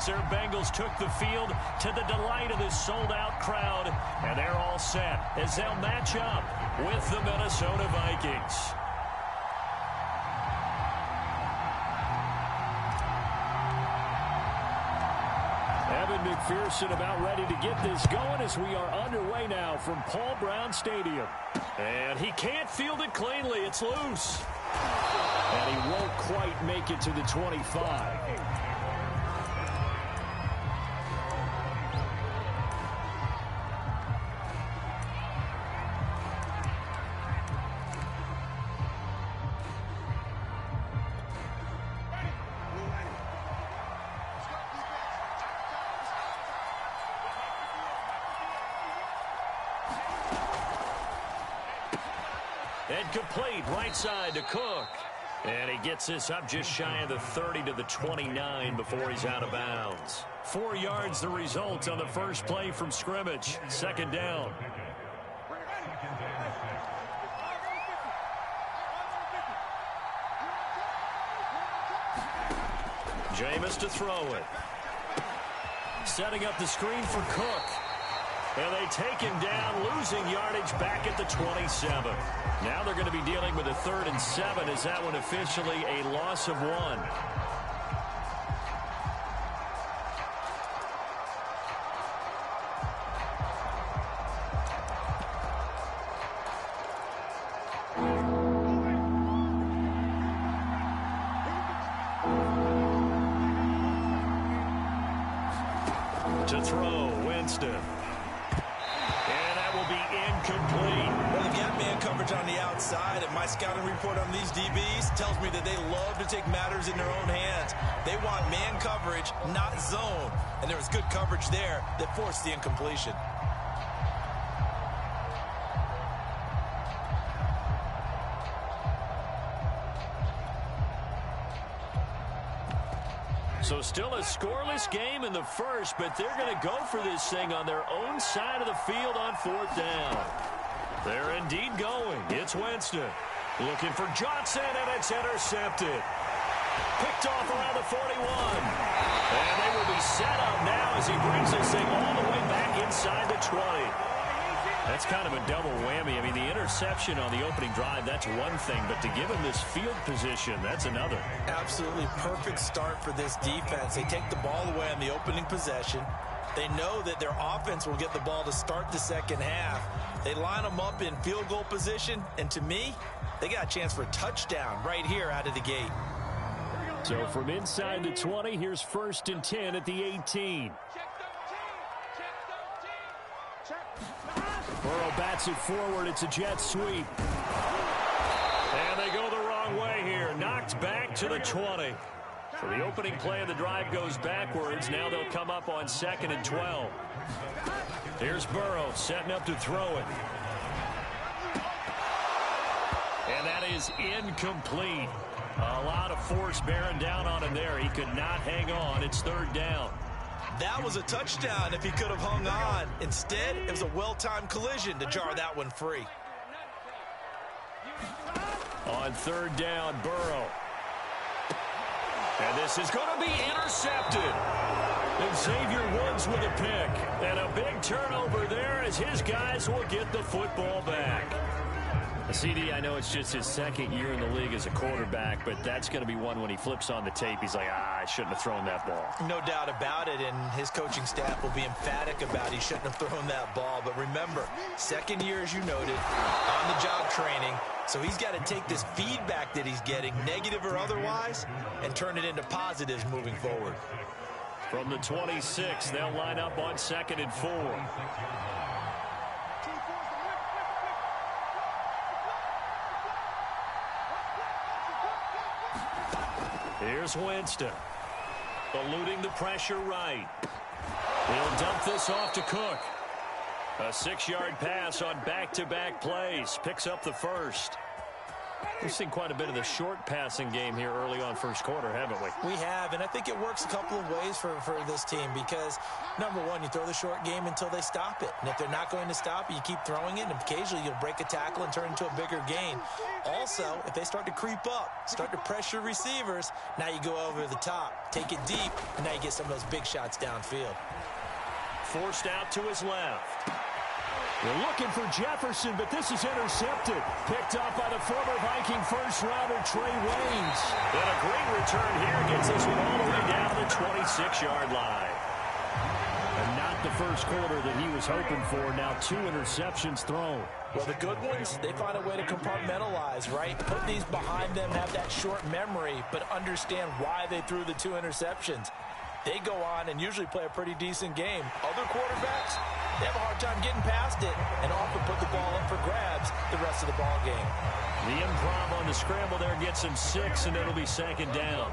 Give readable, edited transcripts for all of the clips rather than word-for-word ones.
as their Bengals took the field to the delight of this sold-out crowd. And they're all set as they'll match up with the Minnesota Vikings. Evan McPherson about ready to get this going as we are underway now from Paul Brown Stadium. And he can't field it cleanly. It's loose. And he won't quite make it to the 25. And complete right side to Cook. And he gets this up just shy of the 30 to the 29 before he's out of bounds. 4 yards the result on the first play from scrimmage. Second down. Jameis to throw it. Setting up the screen for Cook. And they take him down, losing yardage back at the 27. Now they're going to be dealing with a 3rd and 7 as that one officially a loss of 1. To throw, Winston. And that will be incomplete. Well, they've got man coverage on the outside, and my scouting report on these DBs tells me that they love to take matters in their own hands. They want man coverage, not zone. And there was good coverage there that forced the incompletion. So still a scoreless game in the first, but they're going to go for this thing on their own side of the field on 4th down. They're indeed going. It's Winston. Looking for Johnson, and it's intercepted. Picked off around the 41. And they will be set up now as he brings this thing all the way back inside the 20. That's kind of a double whammy. I mean, the interception on the opening drive, that's one thing. But to give him this field position, that's another. Absolutely perfect start for this defense. They take the ball away on the opening possession. They know that their offense will get the ball to start the second half. They line them up in field goal position. And to me, they got a chance for a touchdown right here out of the gate. So from inside the 20, here's 1st and 10 at the 18. Burrow bats it forward. It's a jet sweep. And they go the wrong way here. Knocked back to the 20. So the opening play of the drive goes backwards. Now they'll come up on 2nd and 12. Here's Burrow setting up to throw it. And that is incomplete. A lot of force bearing down on him there. He could not hang on. It's 3rd down. That was a touchdown if he could have hung on. Instead, it was a well-timed collision to jar that one free. On 3rd down, Burrow. And this is going to be intercepted. And Xavier Woods with a pick. And a big turnover there as his guys will get the football back. CD, I know it's just his 2nd year in the league as a quarterback, but that's going to be one when he flips on the tape. He's like, I shouldn't have thrown that ball. No doubt about it, and his coaching staff will be emphatic about he shouldn't have thrown that ball. But remember, 2nd year, as you noted, on-the-job training. So he's got to take this feedback that he's getting, negative or otherwise, and turn it into positives moving forward. From the 26, they'll line up on 2nd and 4. Here's Winston. Eluding the pressure right. He'll dump this off to Cook. A 6-yard pass on back-to-back plays. Picks up the first. We've seen quite a bit of the short passing game here early on first quarter, haven't we? We have, and I think it works a couple of ways for this team because, number one, you throw the short game until they stop it. And if they're not going to stop it, you keep throwing it, and occasionally you'll break a tackle and turn it into a bigger gain. Also, if they start to creep up, start to pressure receivers, now you go over the top, take it deep, and now you get some of those big shots downfield. Forced out to his left. They're looking for Jefferson, but this is intercepted. Picked up by the former Viking first-rounder Trey Waynes. And a great return here gets this one all the way down the 26-yard line. And not the first quarter that he was hoping for. Now 2 interceptions thrown. Well, the good ones, they find a way to compartmentalize, right? Put these behind them, have that short memory, but understand why they threw the 2 interceptions. They go on and usually play a pretty decent game. Other quarterbacks, they have a hard time getting past it and often put the ball up for grabs the rest of the ball game. The improv on the scramble there gets him 6, and it'll be second down.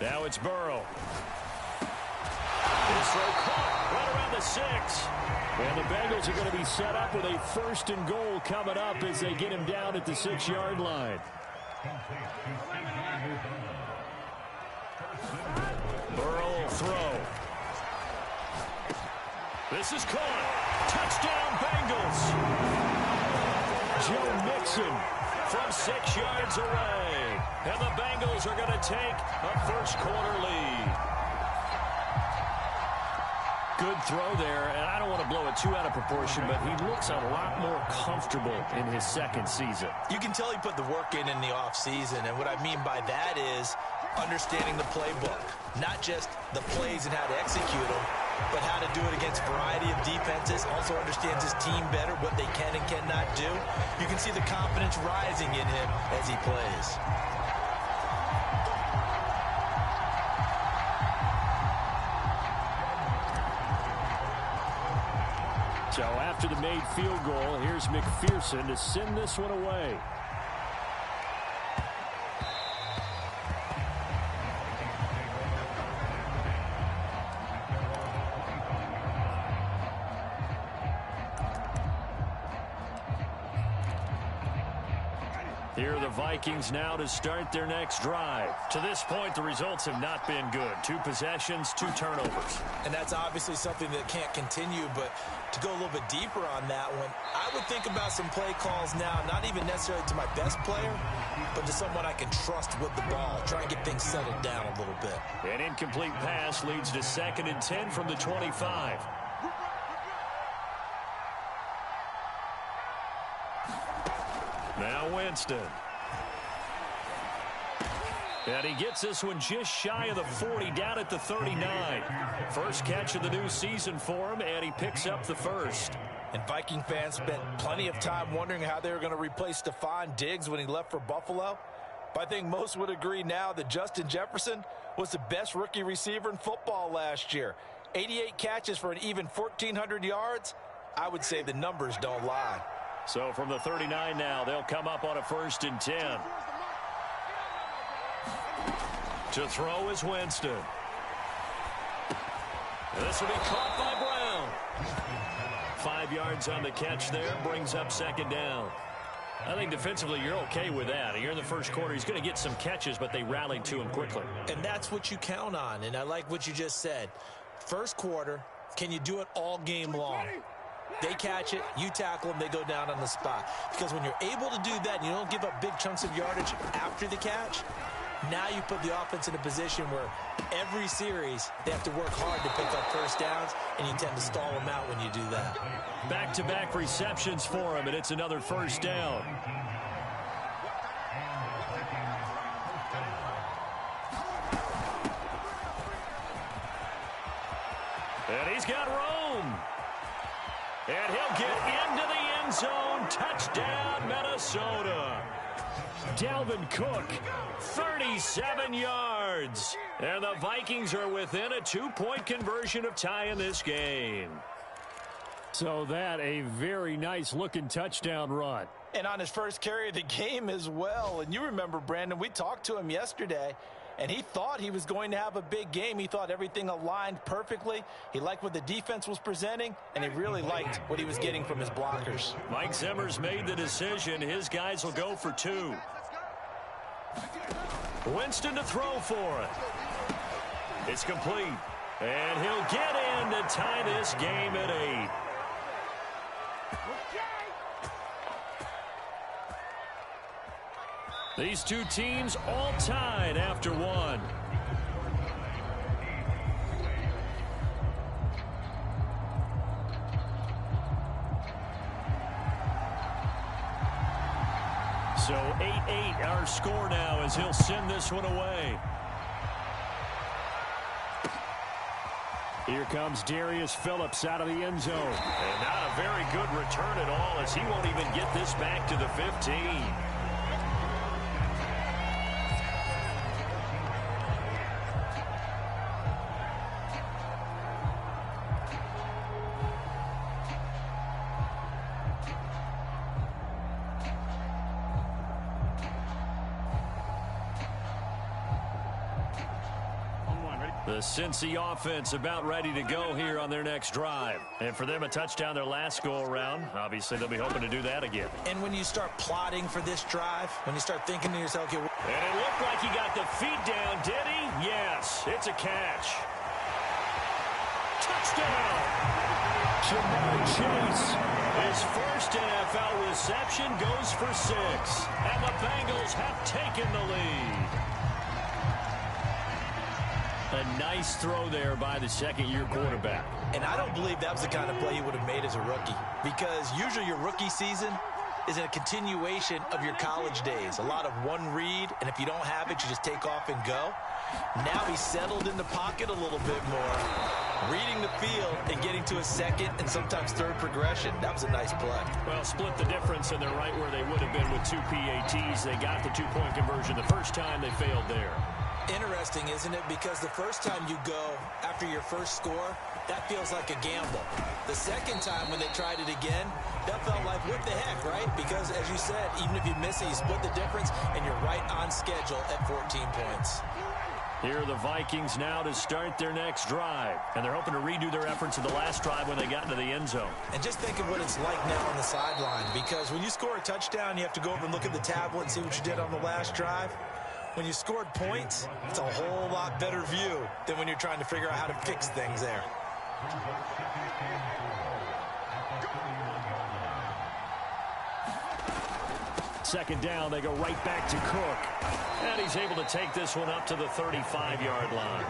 Now it's Burrow. His throw caught right around the 6. And the Bengals are going to be set up with a 1st and goal coming up as they get him down at the 6-yard line. Burrow will throw. This is caught. Touchdown, Bengals. Joe Mixon from 6 yards away. And the Bengals are going to take a first quarter lead. Good throw there, and I don't want to blow it too out of proportion, but he looks a lot more comfortable in his second season. You can tell he put the work in the offseason, and what I mean by that is understanding the playbook. Not just the plays and how to execute them, but how to do it against a variety of defenses. Also understands his team better, what they can and cannot do. You can see the confidence rising in him as he plays. So after the made field goal, here's McPherson to send this one away. Here are the Vikings now to start their next drive. To this point, the results have not been good. 2 possessions, 2 turnovers. And that's obviously something that can't continue, but to go a little bit deeper on that one, I would think about some play calls now, not even necessarily to my best player, but to someone I can trust with the ball, try and get things settled down a little bit. An incomplete pass leads to 2nd and 10 from the 25. Now Winston. And he gets this one just shy of the 40, down at the 39. First catch of the new season for him, and he picks up the first. And Viking fans spent plenty of time wondering how they were going to replace Stephon Diggs when he left for Buffalo. But I think most would agree now that Justin Jefferson was the best rookie receiver in football last year. 88 catches for an even 1,400 yards. I would say the numbers don't lie. So from the 39 now, they'll come up on a 1st and 10. To throw is Winston. And this will be caught by Brown. 5 yards on the catch there, brings up 2nd down. I think defensively you're okay with that. Here in the first quarter, he's going to get some catches, but they rallied to him quickly. And that's what you count on, and I like what you just said. First quarter, can you do it all game long? They catch it, you tackle them, they go down on the spot. Because when you're able to do that and you don't give up big chunks of yardage after the catch, now you put the offense in a position where every series they have to work hard to pick up first downs, and you tend to stall them out when you do that. Back-to-back receptions for him, and it's another 1st down. And he's got Rome. And he'll get into the end zone. Touchdown, Minnesota. Dalvin Cook, 37 yards. And the Vikings are within a 2-point conversion of tying this game. So that a very nice-looking touchdown run. And on his first carry of the game as well. And you remember, Brandon, we talked to him yesterday, And he thought he was going to have a big game. He thought everything aligned perfectly. He liked what the defense was presenting, and he really liked what he was getting from his blockers. Mike Zimmer's made the decision. His guys will go for 2. Winston to throw for it. It's complete. And he'll get in to tie this game at 8. These two teams all tied after 1. So 8-8 our score now as he'll send this one away. Here comes Darius Phillips out of the end zone. And not a very good return at all as he won't even get this back to the 15. The Cincy offense about ready to go here on their next drive. And for them, a touchdown their last go-around. Obviously, they'll be hoping to do that again. And when you start plotting for this drive, when you start thinking to yourself, okay, and it looked like he got the feet down, did he? Yes, it's a catch. Touchdown! Jamar Chase. His first NFL reception goes for 6. And the Bengals have taken the lead. A nice throw there by the second-year quarterback. And I don't believe that was the kind of play he would have made as a rookie, because usually your rookie season is a continuation of your college days. A lot of one read, and if you don't have it, you just take off and go. Now he's settled in the pocket a little bit more, reading the field and getting to a second and sometimes third progression. That was a nice play. Well, split the difference, and they're right where they would have been with 2 PATs. They got the 2-point conversion the first time. They failed there. Interesting, isn't it? Because the first time you go after your first score, that feels like a gamble. The second time when they tried it again, that felt like, what the heck, right? Because, as you said, even if you miss it, you split the difference, and you're right on schedule at 14 points. Here are the Vikings now to start their next drive. And they're hoping to redo their efforts of the last drive when they got into the end zone. And just think of what it's like now on the sideline. Because when you score a touchdown, you have to go over and look at the tablet and see what you did on the last drive. When you scored points, it's a whole lot better view than when you're trying to figure out how to fix things there. Second down, they go right back to Cook. And he's able to take this one up to the 35-yard line.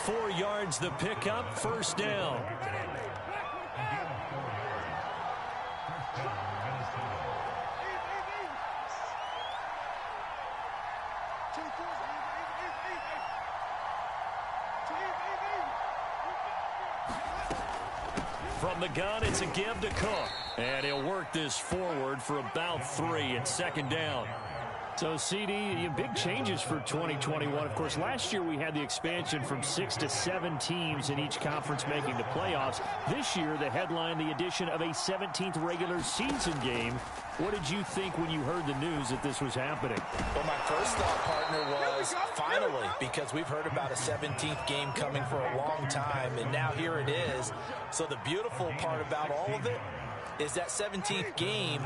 4 yards the pickup, first down. From the gun, it's a give to Cook. And he'll work this forward for about 3 and second down. So, CD, big changes for 2021. Of course, last year we had the expansion from 6 to 7 teams in each conference making the playoffs. This year, the headline, the addition of a 17th regular season game. What did you think when you heard the news that this was happening? Well, my first thought, partner, was finally, because we've heard about a 17th game coming for a long time, and now here it is. So the beautiful part about all of it is that 17th game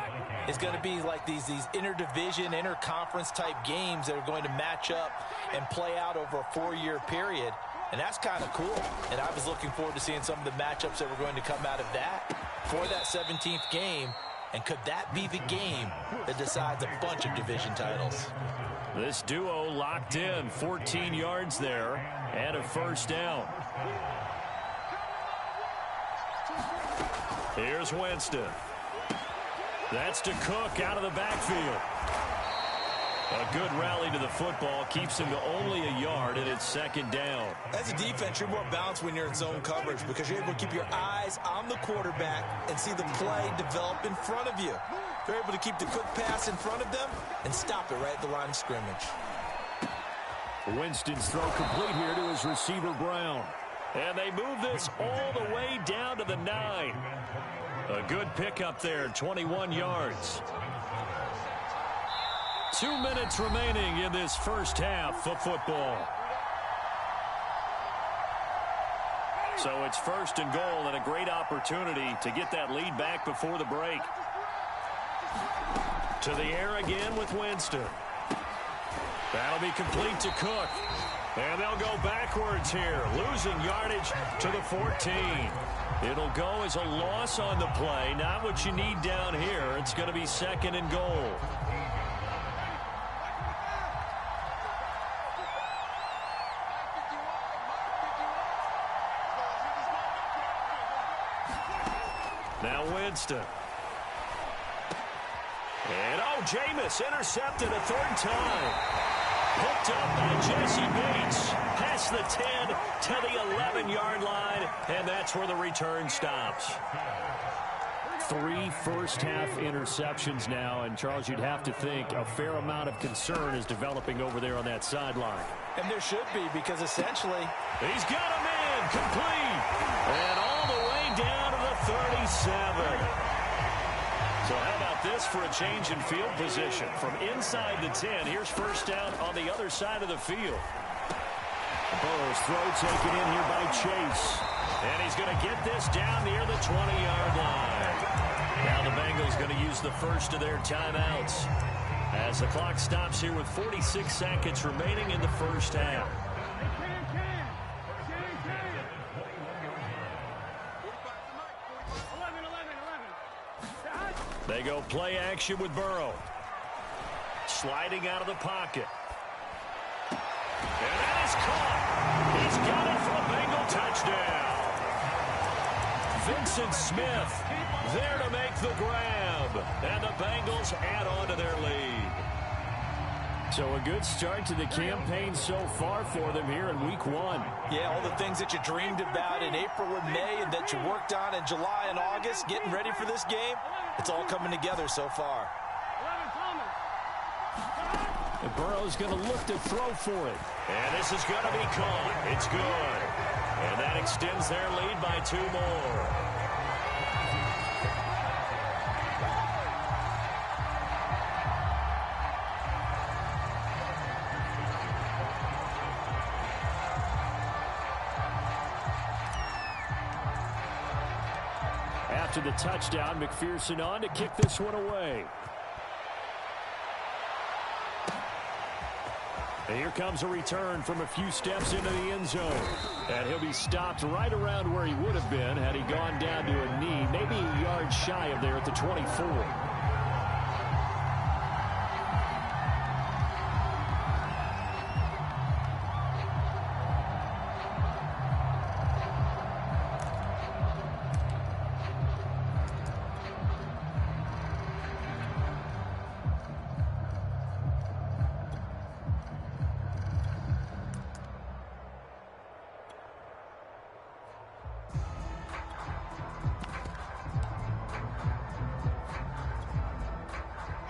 is going to be like these interdivision, interconference type games that are going to match up and play out over a 4-year period. And that's kind of cool. And I was looking forward to seeing some of the matchups that were going to come out of that for that 17th game. And could that be the game that decides a bunch of division titles? This duo locked in, 14 yards there, and a first down. Here's Winston. That's to Cook out of the backfield. A good rally to the football keeps him to only a yard, and it's second down. As a defense, you're more balanced when you're in zone coverage because you're able to keep your eyes on the quarterback and see the play develop in front of you. You're able to keep the quick pass in front of them and stop it right at the line of scrimmage. Winston's throw complete here to his receiver, Brown. And they move this all the way down to the 9. A good pickup there, 21 yards. 2 minutes remaining in this first half of football. So it's 1st and goal and a great opportunity to get that lead back before the break. To the air again with Winston. That'll be complete to Cook. And they'll go backwards here, losing yardage to the 14. It'll go as a loss on the play. Not what you need down here. It's going to be 2nd and goal. Now Winston. And, Jameis intercepted a 3rd time. Picked up by Jesse Bates. Past the 10 to the 11-yard line, and that's where the return stops. 3 first-half interceptions now, and, Charles, you'd have to think a fair amount of concern is developing over there on that sideline. And there should be, because essentially he's got a man complete. And all the way down to the 37. So how about this for a change in field position? From inside the 10, here's 1st down on the other side of the field. Burrow's throw taken in here by Chase. And he's going to get this down near the 20-yard line. Now the Bengals going to use the first of their timeouts as the clock stops here with 46 seconds remaining in the first half. They go play action with Burrow. Sliding out of the pocket. And that is caught. He's got it for a Bengal touchdown. Vincent Smith there to make the grab. And the Bengals add on to their lead. So a good start to the campaign so far for them here in week 1. Yeah, all the things that you dreamed about in April and May and that you worked on in July and August, getting ready for this game, it's all coming together so far. And Burrow's going to look to throw for it. And this is going to be caught. It's good. And that extends their lead by 2 more. After the touchdown, McPherson on to kick this one away. And here comes a return from a few steps into the end zone. And he'll be stopped right around where he would have been had he gone down to a knee, maybe a yard shy of there at the 24.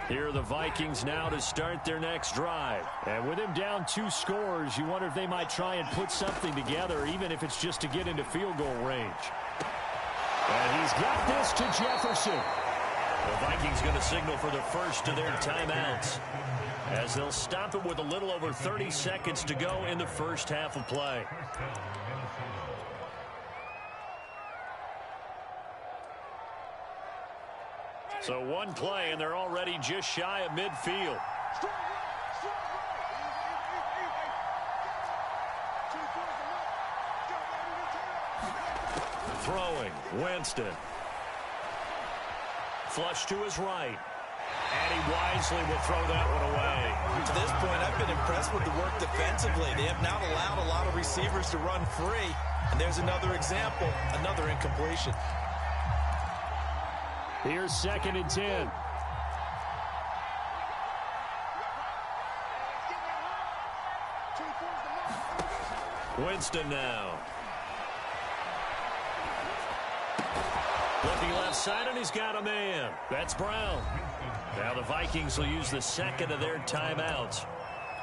Here are the Vikings now to start their next drive. And with him down 2 scores, you wonder if they might try and put something together, even if it's just to get into field goal range. And he's got this to Jefferson. The Vikings going to signal for the first of their timeouts, as they'll stop it with a little over 30 seconds to go in the first half of play. So one play, and they're already just shy of midfield. Throwing, Winston. Flush to his right. And he wisely will throw that one away. To this point, I've been impressed with the work defensively. They have not allowed a lot of receivers to run free. And there's another example, another incompletion. Here's 2nd and 10. Winston now. Looking left side, and he's got a man. That's Brown. Now the Vikings will use the second of their timeouts,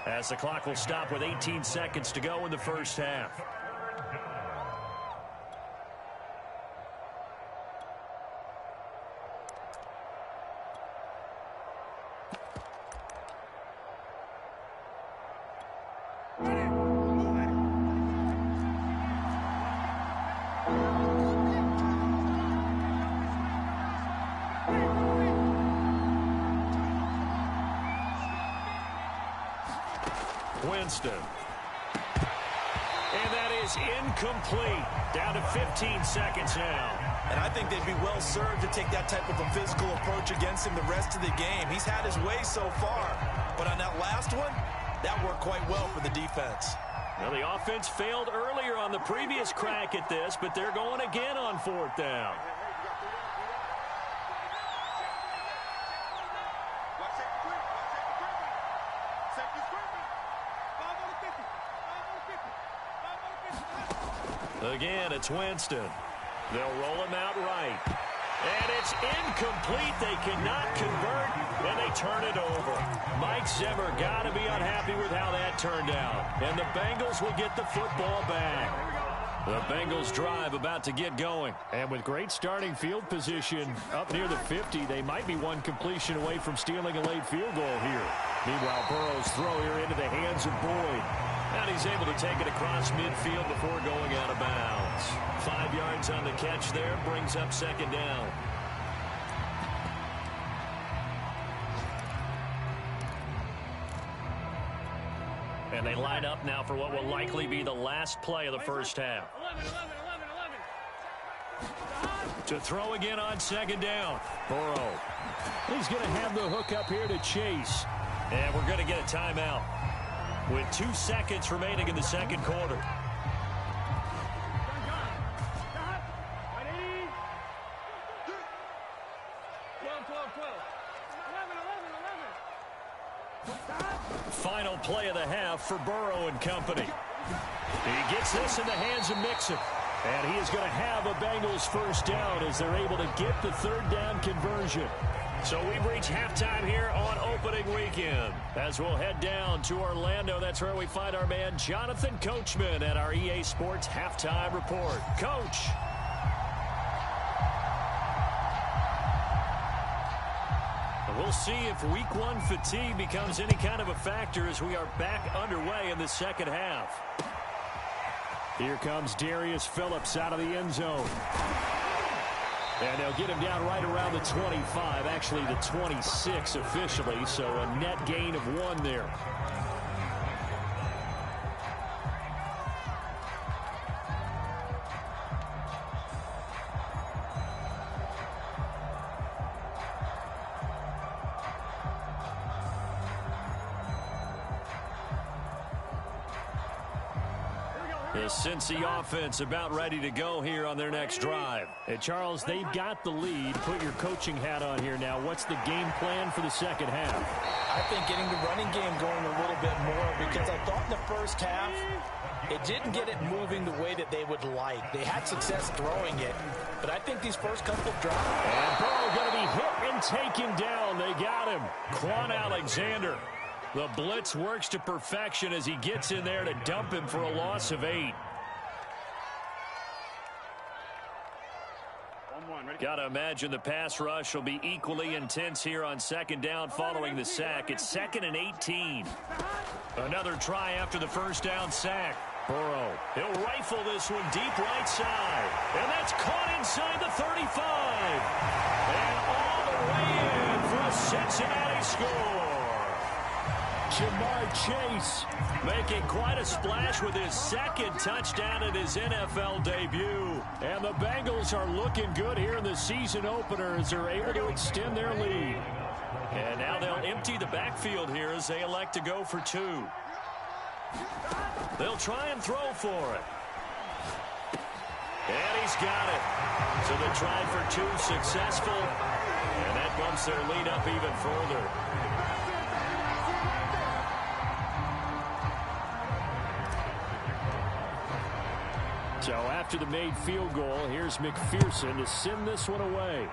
as the clock will stop with 18 seconds to go in the first half. Winston. And that is incomplete. Down to 15 seconds now. And I think they'd be well served to take that type of a physical approach against him the rest of the game. He's had his way so far. But on that last one, that worked quite well for the defense. Well, the offense failed earlier on the previous crack at this, but they're going again on 4th down. Again, it's Winston. They'll roll him out right. And it's incomplete. They cannot convert, and they turn it over. Mike Zimmer got to be unhappy with how that turned out. And the Bengals will get the football back. The Bengals drive about to get going. And with great starting field position up near the 50, they might be one completion away from stealing a late field goal here. Meanwhile, Burrow's throw here into the hands of Boyd. And he's able to take it across midfield before going out of bounds. 5 yards on the catch there, brings up 2nd down. And they line up now for what will likely be the last play of the first half. 11. To throw again on 2nd down. Burrow. He's going to have the hook up here to Chase. And we're going to get a timeout with 2 seconds remaining in the second quarter. Final play of the half for Burrow and company. He gets this in the hands of Mixon. And he is going to have a Bengals first down as they're able to get the 3rd down conversion. So we've reached halftime here on opening weekend. As we'll head down to Orlando, that's where we find our man Jonathan Coachman at our EA Sports Halftime Report. Coach. We'll see if week 1 fatigue becomes any kind of a factor as we are back underway in the second half. Here comes Darius Phillips out of the end zone. And they'll get him down right around the 25, actually the 26 officially, so a net gain of 1 there. The Cincy offense about ready to go here on their next drive. And Charles, they've got the lead. Put your coaching hat on here now. What's the game plan for the second half? I think getting the running game going a little bit more, because I thought in the first half it didn't get it moving the way that they would like. They had success throwing it, but I think these first couple of drives. And Burrow going to be hit and taken down. They got him. Quan Alexander. The blitz works to perfection as he gets in there to dump him for a loss of 8. Got to imagine the pass rush will be equally intense here on 2nd down following the sack. It's 2nd and 18. Another try after the first down sack. Burrow, he'll rifle this one deep right side. And that's caught inside the 35. And all the way in for a Cincinnati score. Jamar Chase making quite a splash with his 2nd touchdown in his NFL debut. And the Bengals are looking good here in the season opener as they're able to extend their lead. And now they'll empty the backfield here as they elect to go for 2. They'll try and throw for it. And he's got it. So the try for 2 successful. And that bumps their lead up even further. So after the made field goal, here's McPherson to send this one away.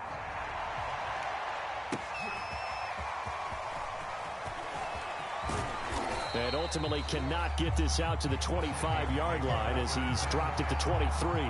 And ultimately cannot get this out to the 25-yard line as he's dropped it to 23.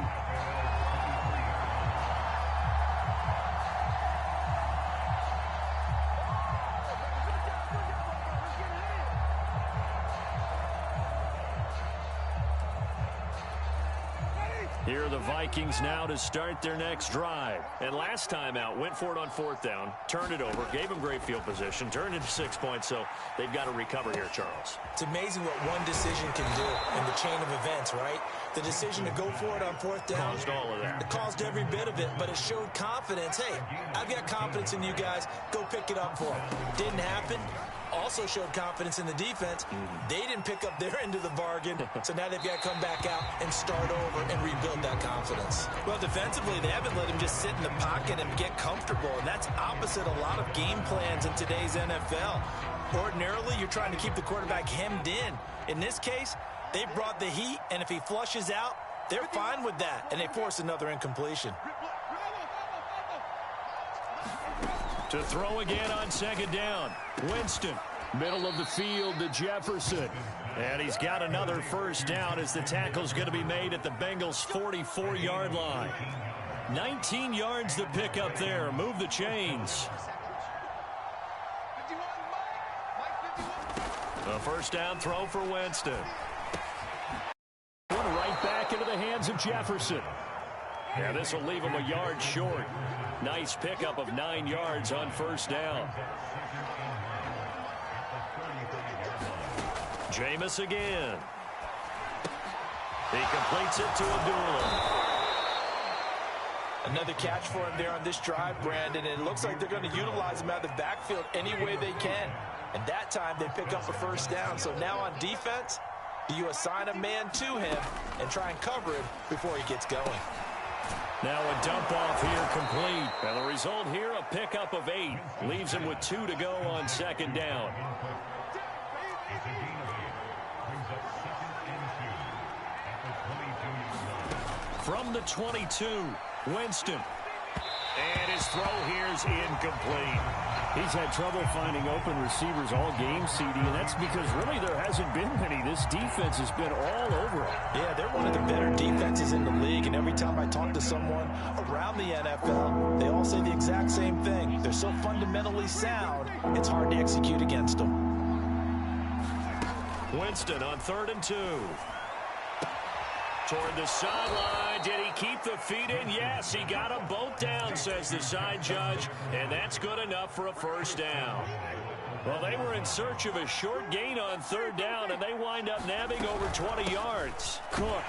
Here are the Vikings now to start their next drive. And last time out, went for it on fourth down, turned it over, gave them great field position, turned into 6 points, so they've got to recover here, Charles. It's amazing what one decision can do in the chain of events, right? The decision to go for it on fourth down. Caused all of that. It caused every bit of it, but it showed confidence. Hey, I've got confidence in you guys. Go pick it up for them. Didn't happen. Also showed confidence in the defense. They didn't pick up their end of the bargain, so now they've got to come back out and start over and rebuild that confidence. Well, defensively, they haven't let him just sit in the pocket and get comfortable, and that's opposite a lot of game plans in today's NFL. Ordinarily, you're trying to keep the quarterback hemmed in. In this case, they brought the heat, and if he flushes out, they're fine with that, and they force another incompletion. To throw again on second down. Winston, middle of the field to Jefferson. And he's got another first down as the tackle's going to be made at the Bengals' 44-yard line. 19 yards to pick up there. Move the chains. A first down throw for Winston. Right back into the hands of Jefferson. Yeah, this will leave him a yard short. Nice pickup of 9 yards on first down. Jameis again. He completes it to Abdullah. Another catch for him there on this drive, Brandon. And it looks like they're going to utilize him out of the backfield any way they can. And that time they pick up a first down. So now on defense, do you assign a man to him and try and cover him before he gets going? Now a dump off here complete. And the result here, a pickup of 8. Leaves him with 2 to go on second down. From the 22, Winston. And his throw here is incomplete. He's had trouble finding open receivers all game, CD, and that's because really there hasn't been many. This defense has been all over him. Yeah, they're one of the better defenses in the league, and every time I talk to someone around the NFL, they all say the exact same thing. They're so fundamentally sound, it's hard to execute against them. Winston on 3rd and 2. Toward the sideline. Did he keep the feet in? Yes, he got them both down, says the side judge, and that's good enough for a first down. Well, they were in search of a short gain on 3rd down, and they wind up nabbing over 20 yards. Cook.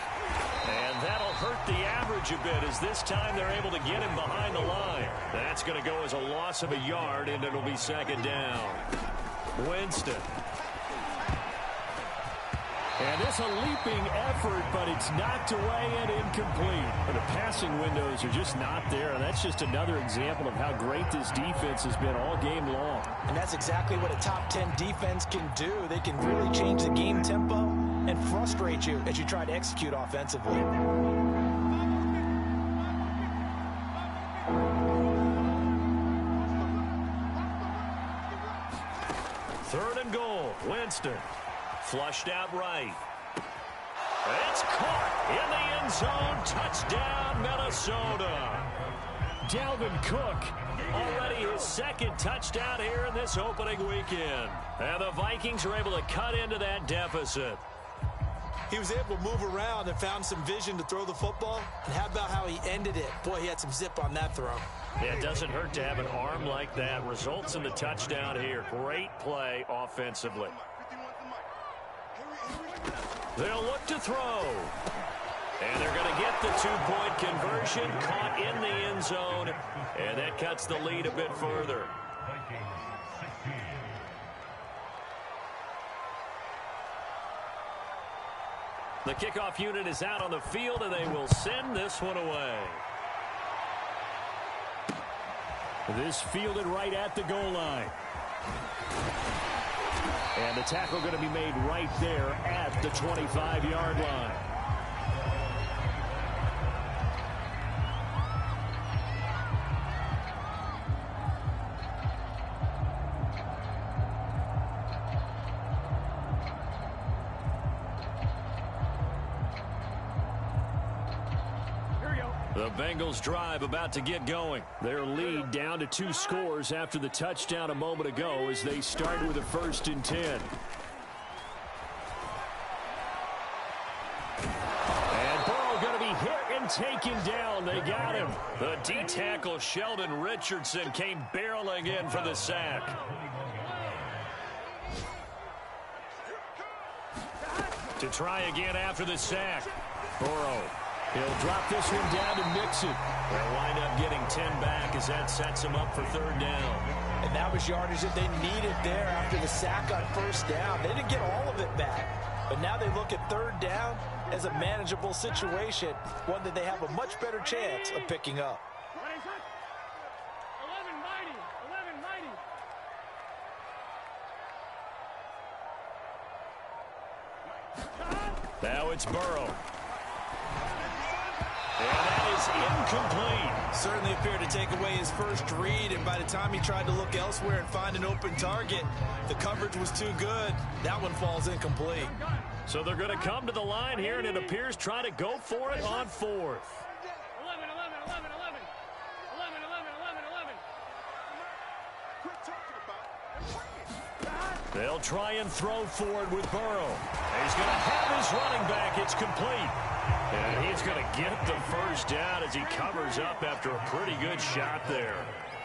And that'll hurt the average a bit as this time they're able to get him behind the line. That's going to go as a loss of a yard, and it'll be second down. Winston. And it's a leaping effort, but it's knocked away and incomplete. The passing windows are just not there, and that's just another example of how great this defense has been all game long. And that's exactly what a top 10 defense can do. They can really change the game tempo and frustrate you as you try to execute offensively. Third and goal. Winston. Flushed out right. It's caught in the end zone. Touchdown, Minnesota. Dalvin Cook. Already his second touchdown here in this opening weekend. And the Vikings are able to cut into that deficit. He was able to move around and found some vision to throw the football. And how about how he ended it? Boy, he had some zip on that throw. Yeah, it doesn't hurt to have an arm like that. Results in the touchdown here. Great play offensively. They'll look to throw. And they're going to get the two-point conversion. Caught in the end zone. And that cuts the lead a bit further. The kickoff unit is out on the field, and they will send this one away. This fielded right at the goal line. And the tackle going to be made right there at the 25-yard line. The Bengals drive about to get going. Their lead down to 2 scores after the touchdown a moment ago as they start with a 1st and 10. And Burrow going to be hit in And taken down. They got him. The D-tackle Sheldon Richardson came barreling in for the sack. To try again after the sack. Burrow. He'll drop this one down to Mixon. They'll wind up getting 10 back as that sets him up for third down. And that was yardage that they needed there after the sack on first down. They didn't get all of it back, but now they look at third down as a manageable situation, one that they have a much better chance of picking up. Now it's Burrow. And that is incomplete. Certainly appeared to take away his first read, and by the time he tried to look elsewhere and find an open target, the coverage was too good. That one falls incomplete. So they're going to come to the line here, and it appears trying to go for it on fourth. 11. They'll try and throw forward with Burrow. He's going to have his running back. It's complete. And he's going to get the first down as he covers up after a pretty good shot there.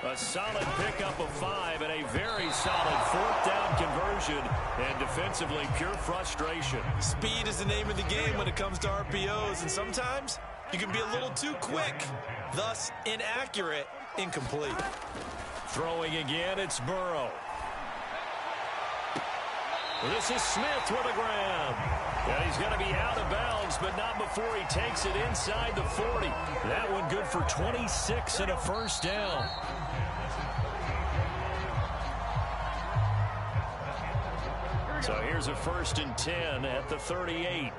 A solid pickup of 5 and a very solid fourth down conversion. And defensively, pure frustration. Speed is the name of the game when it comes to RPOs, and sometimes you can be a little too quick, thus inaccurate, incomplete. Throwing again, it's Burrow. This is Smith with a grab. And he's going to be out of bounds, but not before he takes it inside the 40. That one good for 26 and a first down. So here's a 1st and 10 at the 38.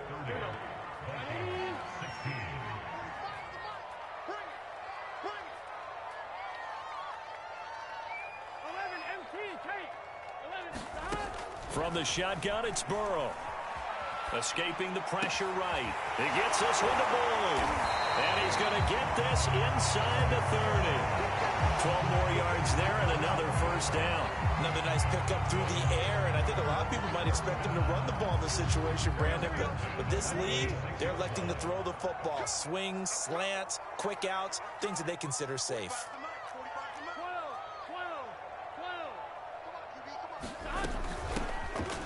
From the shotgun, it's Burrow. Escaping the pressure right. He gets this one to Boyd. And he's going to get this inside the 30. 12 more yards there and another first down. Another nice pickup through the air, and I think a lot of people might expect him to run the ball in this situation, Brandon, but with this lead, they're electing to throw the football. Swings, slants, quick outs, things that they consider safe.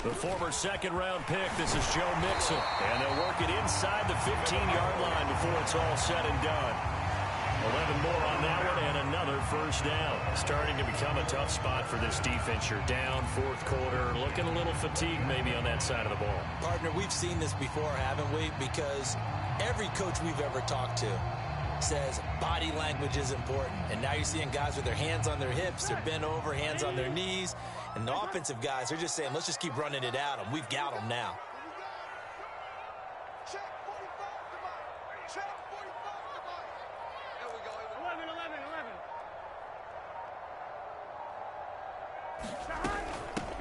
The former second-round pick, this is Joe Mixon. And they'll work it inside the 15-yard line before it's all said and done. 11 more on that one and another first down. Starting to become a tough spot for this defense. You're down fourth quarter, looking a little fatigued maybe on that side of the ball. Partner, we've seen this before, haven't we? Because every coach we've ever talked to says body language is important. And now you're seeing guys with their hands on their hips, they're bent over, hands on their knees. And the offensive guys are just saying, let's just keep running it at them. We've got them now.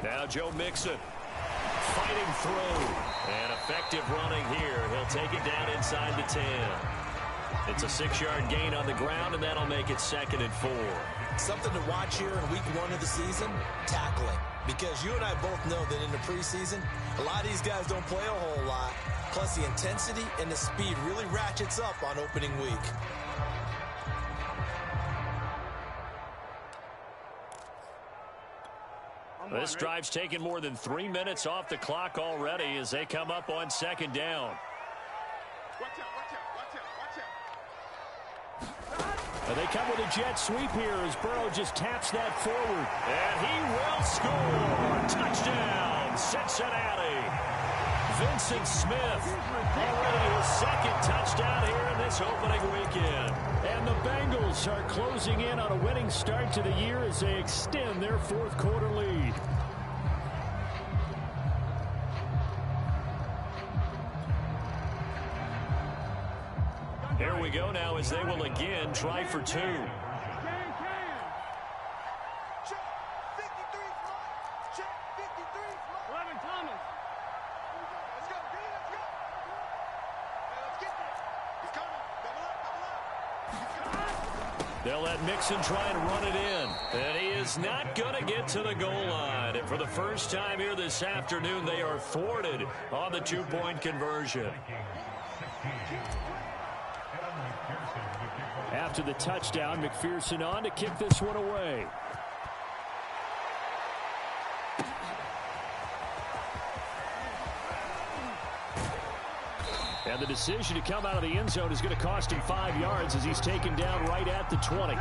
Now Joe Mixon fighting through. And effective running here. He'll take it down inside the 10. It's a 6-yard gain on the ground, and that'll make it 2nd and 4. Something to watch here in week 1 of the season, tackling. Because you and I both know that in the preseason, a lot of these guys don't play a whole lot. Plus the intensity and the speed really ratchets up on opening week. This drive's taken more than 3 minutes off the clock already as they come up on 2nd down. And they come with a jet sweep here as Burrow just taps that forward. And he will score. Touchdown, Cincinnati. Vincent Smith already his 2nd touchdown here in this opening weekend. And the Bengals are closing in on a winning start to the year as they extend their fourth quarter lead. Here we go now as they will again try for 2. They'll let Mixon try and run it in. And he is not going to get to the goal line. And for the first time here this afternoon, they are thwarted on the 2-point conversion. after the touchdown. McPherson on to kick this one away. And the decision to come out of the end zone is going to cost him 5 yards as he's taken down right at the 20.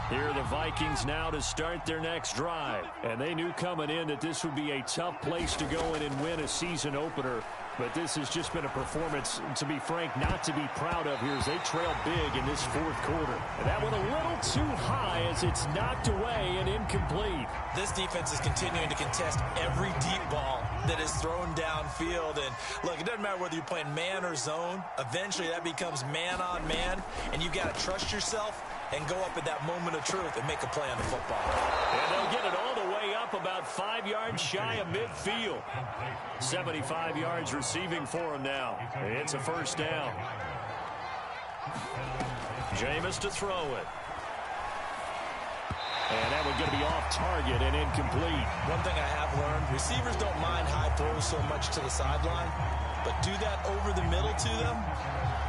Here are the Vikings now to start their next drive. And they knew coming in that this would be a tough place to go in and win a season opener. But this has just been a performance, to be frank, not to be proud of here as they trail big in this fourth quarter. And that went a little too high as it's knocked away and incomplete. This defense is continuing to contest every deep ball that is thrown downfield. And look, it doesn't matter whether you're playing man or zone. Eventually that becomes man on man. And you've got to trust yourself and go up at that moment of truth and make a play on the football. And they'll get it all the way up about 5 yards shy of midfield. 75 yards receiving for him now. It's a first down. Jameis to throw it. And that one's going to be off target and incomplete. One thing I have learned, receivers don't mind high throws so much to the sideline, but do that over the middle to them,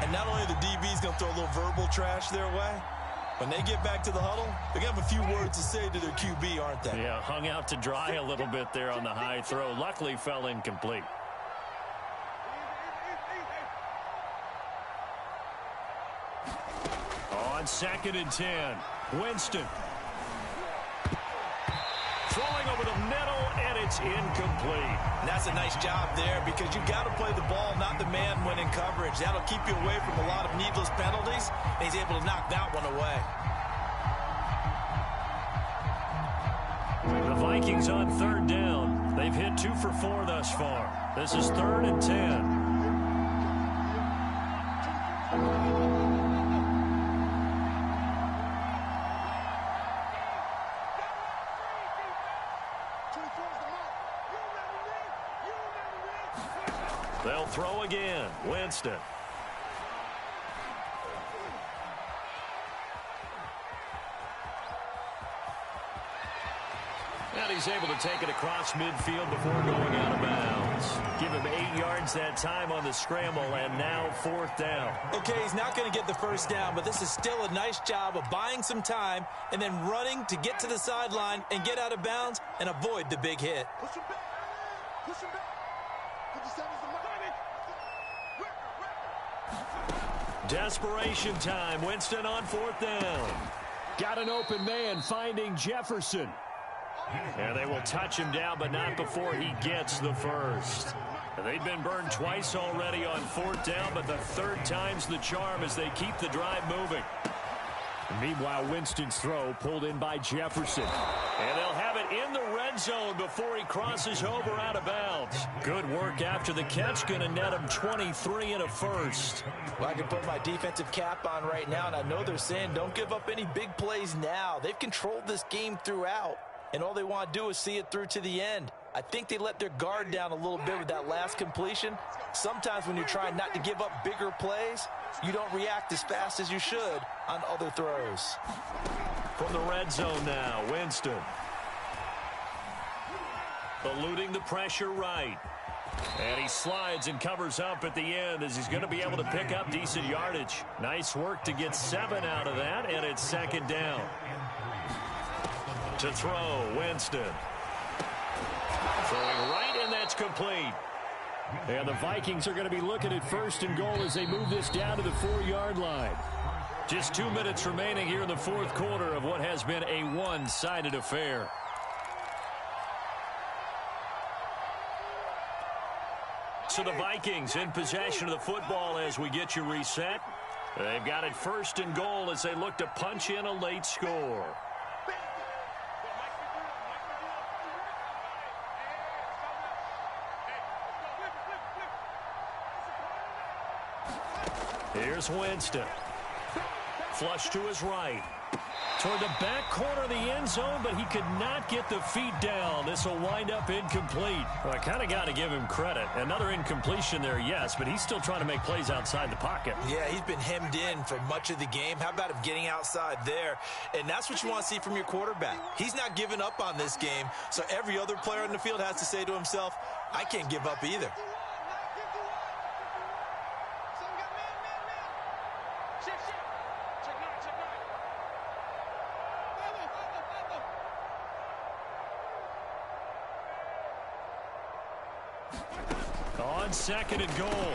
and not only the DB's going to throw a little verbal trash their way, when they get back to the huddle, they're going to have a few words to say to their QB, aren't they? Yeah, hung out to dry a little bit there on the high throw. Luckily fell incomplete. On 2nd and 10, Winston. Throwing over the middle, and it's incomplete. And that's a nice job there because you've got to play the ball, not the man when in coverage. That'll keep you away from a lot of needless penalties, and he's able to knock that one away. The Vikings on 3rd down. They've hit 2 for 4 thus far. This is 3rd and 10. They'll throw again. Winston. And he's able to take it across midfield before going out of bounds. Give him 8 yards that time on the scramble, and now 4th down. Okay, he's not going to get the first down, but this is still a nice job of buying some time and then running to get to the sideline and get out of bounds and avoid the big hit. Push him back. Push him back. Desperation time. Winston on 4th down. Got an open man finding Jefferson. And they will touch him down, but not before he gets the first. They've been burned twice already on 4th down, but the 3rd time's the charm as they keep the drive moving. Meanwhile, Winston's throw pulled in by Jefferson. And they'll have it in the red zone before he crosses over out of bounds. Good work after the catch. Going to net him 23 and a first. Well, I can put my defensive cap on right now, and I know they're saying don't give up any big plays now. They've controlled this game throughout, and all they want to do is see it through to the end. I think they let their guard down a little bit with that last completion. Sometimes when you're trying not to give up bigger plays, you don't react as fast as you should on other throws. From the red zone now, Winston. Eluding the pressure right. And he slides and covers up at the end as he's going to be able to pick up decent yardage. Nice work to get 7 out of that, and it's 2nd down. To throw, Winston. Throwing right, and that's complete. And the Vikings are going to be looking at 1st and goal as they move this down to the 4-yard line. Just 2 minutes remaining here in the 4th quarter of what has been a one-sided affair. So the Vikings in possession of the football as we get you reset. They've got it 1st and goal as they look to punch in a late score. Here's Winston. Flush to his right. Toward the back corner of the end zone, but he could not get the feet down. This will wind up incomplete. Well, I kind of got to give him credit. Another incompletion there, yes, but he's still trying to make plays outside the pocket. Yeah, he's been hemmed in for much of the game. How about him getting outside there? And that's what you want to see from your quarterback. He's not giving up on this game, so every other player in the field has to say to himself, I can't give up either. On second and goal,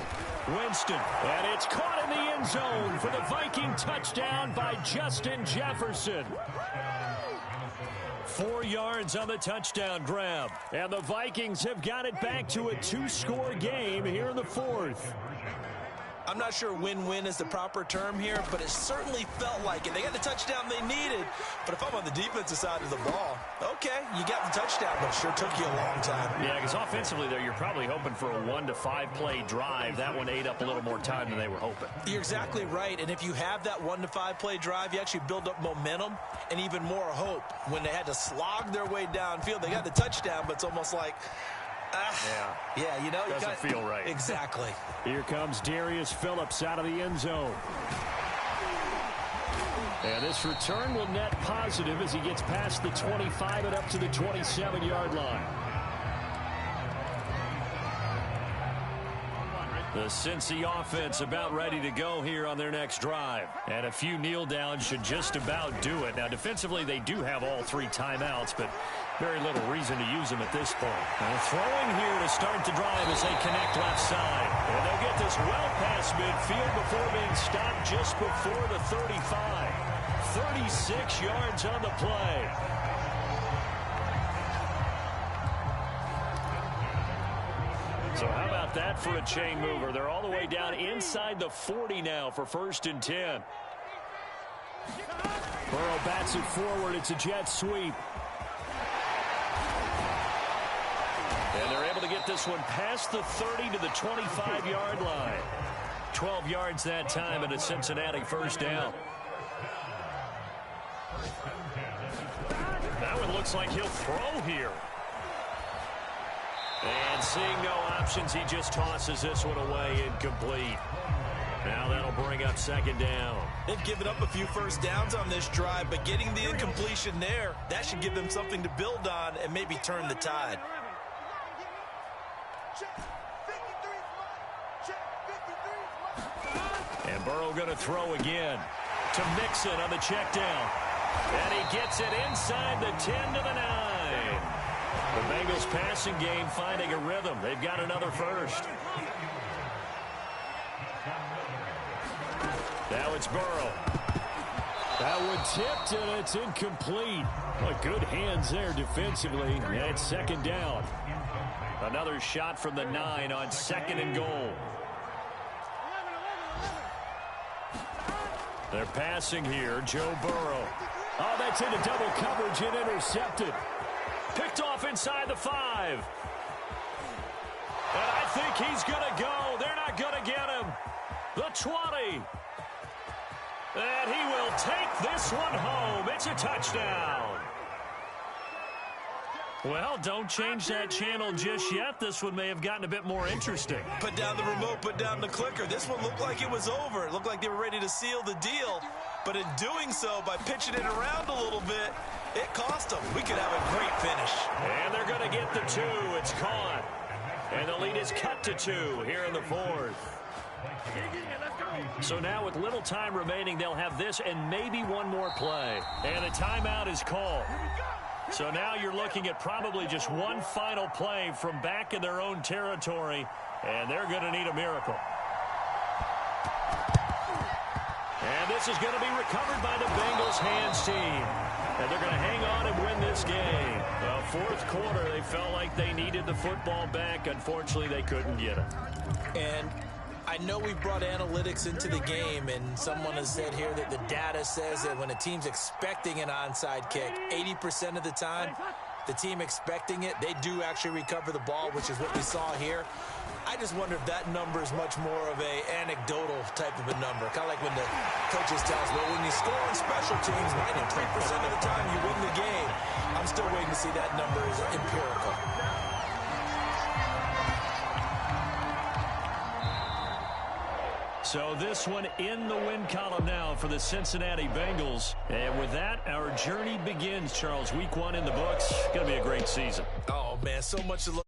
Winston. And it's caught in the end zone for the Viking touchdown by Justin Jefferson. 4 yards on the touchdown grab. And the Vikings have got it back to a 2-score game here in the fourth. I'm not sure win-win is the proper term here, but it certainly felt like it. They got the touchdown they needed, but if I'm on the defensive side of the ball, okay, you got the touchdown, but it sure took you a long time. Yeah, because offensively there, you're probably hoping for a 1 to 5 play drive. That one ate up a little more time than they were hoping. You're exactly right, and if you have that 1 to 5 play drive, you actually build up momentum and even more hope. When they had to slog their way downfield, they got the touchdown, but it's almost like, yeah, you know, doesn't feel right. Exactly. Here comes Darius Phillips out of the end zone. And this return will net positive as he gets past the 25 and up to the 27-yard line. The Cincy offense about ready to go here on their next drive. And a few kneel downs should just about do it. Now, defensively, they do have all 3 timeouts, but very little reason to use them at this point. And throwing here to start the drive as they connect left side. And they'll get this well past midfield before being stopped just before the 35. 36 yards on the play. So how about that for a chain mover? They're all the way down inside the 40 now for 1st and 10. Burrow bats it forward. It's a jet sweep. And they're able to get this one past the 30 to the 25-yard line. 12 yards that time and a Cincinnati 1st down. That one looks like he'll throw here. And seeing no options, he just tosses this one away incomplete. Now that'll bring up 2nd down. They've given up a few 1st downs on this drive, but getting the incompletion there, that should give them something to build on and maybe turn the tide. And Burrow going to throw again to Mixon on the check down. And he gets it inside the 10 to the 9. The Bengals passing game finding a rhythm. They've got another 1st. Now it's Burrow. That one tipped and it's incomplete. Well, good hands there defensively. And it's 2nd down. Another shot from the 9 on 2nd and goal. They're passing here. Joe Burrow. Oh, that's into double coverage and intercepted. Picked off inside the 5. And I think he's going to go. They're not going to get him. The 20. And he will take this one home. It's a touchdown. Well, don't change that channel just yet. This one may have gotten a bit more interesting. Put down the remote, put down the clicker. This one looked like it was over. It looked like they were ready to seal the deal. But in doing so, by pitching it around a little bit, it cost them. We could have a great finish. And they're going to get the 2. It's caught. And the lead is cut to 2 here in the 4th. So now with little time remaining, they'll have this and maybe one more play. And a timeout is called. So now you're looking at probably just one final play from back in their own territory, and they're going to need a miracle. And this is going to be recovered by the Bengals hands team. And they're going to hang on and win this game. Well, 4th quarter, they felt like they needed the football back. Unfortunately, they couldn't get it. And I know we've brought analytics into the game, and someone has said here that the data says that when a team's expecting an onside kick, 80% of the time, the team expecting it, they do actually recover the ball, which is what we saw here. I just wonder if that number is much more of a anecdotal type of a number. Kind of like when the coaches tell us, well, when you score on special teams, 93% of the time you win the game. I'm still waiting to see that number is empirical. So this one in the win column now for the Cincinnati Bengals. And with that, our journey begins, Charles. Week 1 in the books. Going to be a great season. Oh, man, so much to look